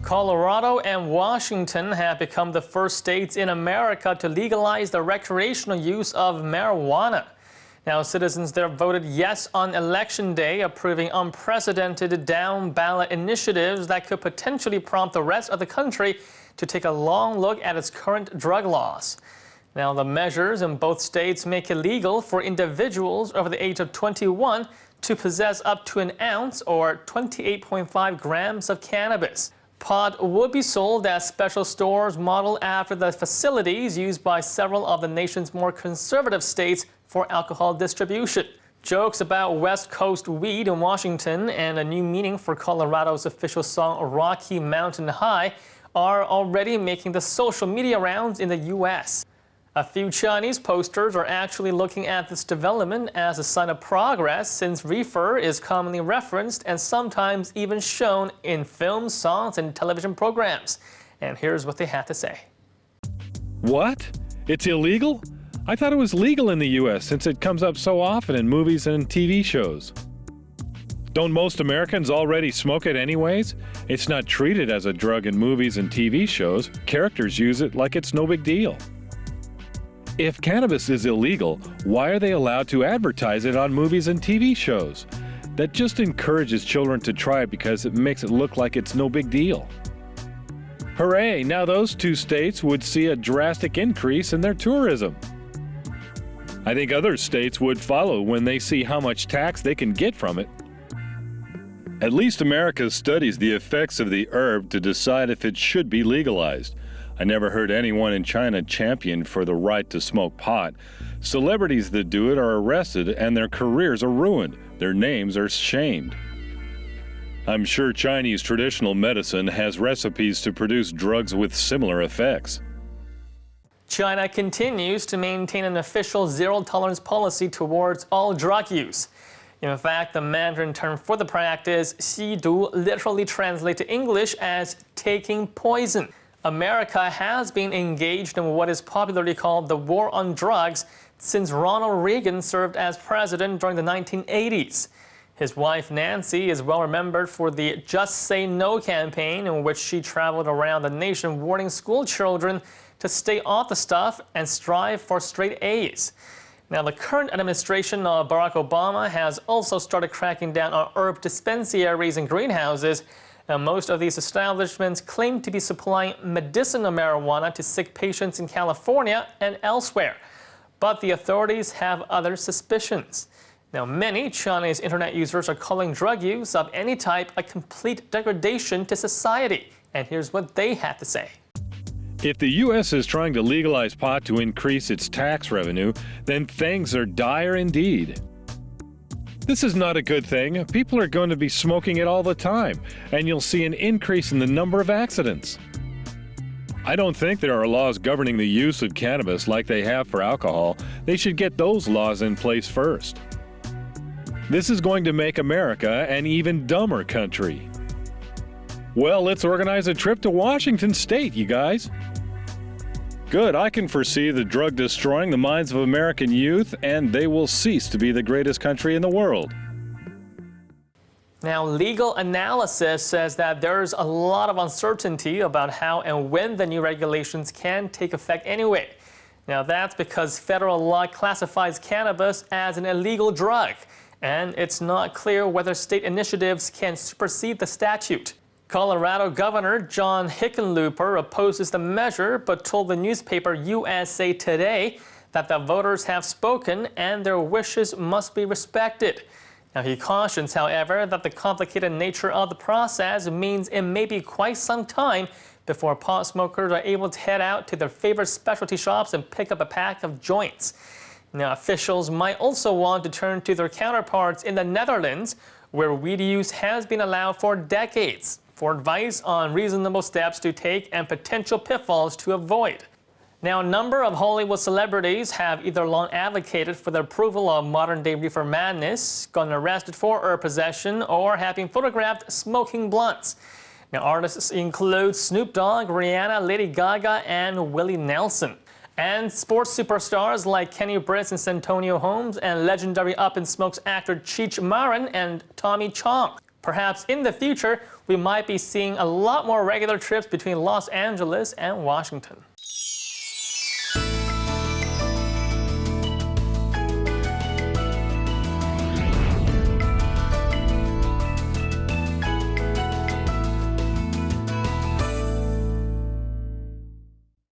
Colorado and Washington have become the first states in America to legalize the recreational use of marijuana. Now, citizens there voted yes on Election Day, approving unprecedented down-ballot initiatives that could potentially prompt the rest of the country to take a long look at its current drug laws. Now, the measures in both states make it legal for individuals over the age of 21 to possess up to an ounce or 28.5 grams of cannabis. Pot would be sold at special stores modeled after the facilities used by several of the nation's more conservative states for alcohol distribution. Jokes about West Coast weed in Washington and a new meaning for Colorado's official song Rocky Mountain High are already making the social media rounds in the U.S. A few Chinese posters are actually looking at this development as a sign of progress, since reefer is commonly referenced and sometimes even shown in films, songs, and television programs. And here's what they had to say. What? It's illegal? I thought it was legal in the U.S. since it comes up so often in movies and TV shows. Don't most Americans already smoke it anyways? It's not treated as a drug in movies and TV shows. Characters use it like it's no big deal. If cannabis is illegal, why are they allowed to advertise it on movies and TV shows? That just encourages children to try it because it makes it look like it's no big deal. Hooray! Now those two states would see a drastic increase in their tourism. I think other states would follow when they see how much tax they can get from it. At least America studies the effects of the herb to decide if it should be legalized. I never heard anyone in China champion for the right to smoke pot. Celebrities that do it are arrested and their careers are ruined. Their names are shamed. I'm sure Chinese traditional medicine has recipes to produce drugs with similar effects. China continues to maintain an official zero-tolerance policy towards all drug use. In fact, the Mandarin term for the practice, 吸毒, literally translates to English as taking poison. America has been engaged in what is popularly called the war on drugs since Ronald Reagan served as president during the 1980s. His wife Nancy is well remembered for the Just Say No campaign, in which she traveled around the nation warning school children to stay off the stuff and strive for straight A's. Now, the current administration of Barack Obama has also started cracking down on herb dispensaries and greenhouses. Now, most of these establishments claim to be supplying medicinal marijuana to sick patients in California and elsewhere. But the authorities have other suspicions. Now, many Chinese internet users are calling drug use of any type a complete degradation to society. And here's what they had to say. If the U.S. is trying to legalize pot to increase its tax revenue, then things are dire indeed. This is not a good thing. People are going to be smoking it all the time, and you'll see an increase in the number of accidents. I don't think there are laws governing the use of cannabis like they have for alcohol. They should get those laws in place first. This is going to make America an even dumber country. Well, let's organize a trip to Washington State, you guys. Good, I can foresee the drug destroying the minds of American youth, and they will cease to be the greatest country in the world. Now, legal analysis says that there's a lot of uncertainty about how and when the new regulations can take effect anyway. Now, that's because federal law classifies cannabis as an illegal drug, and it's not clear whether state initiatives can supersede the statute. Colorado Governor John Hickenlooper opposes the measure, but told the newspaper USA Today that the voters have spoken and their wishes must be respected. Now, he cautions, however, that the complicated nature of the process means it may be quite some time before pot smokers are able to head out to their favorite specialty shops and pick up a pack of joints. Now, officials might also want to turn to their counterparts in the Netherlands, where weed use has been allowed for decades, for advice on reasonable steps to take and potential pitfalls to avoid. Now, a number of Hollywood celebrities have either long advocated for the approval of modern-day reefer madness, gotten arrested for herb possession, or have been photographed smoking blunts. Now, artists include Snoop Dogg, Rihanna, Lady Gaga, and Willie Nelson. And sports superstars like Kenny Britt and Santonio Holmes, and legendary Up in Smokes actor Cheech Marin and Tommy Chong. Perhaps in the future, we might be seeing a lot more regular trips between Los Angeles and Washington.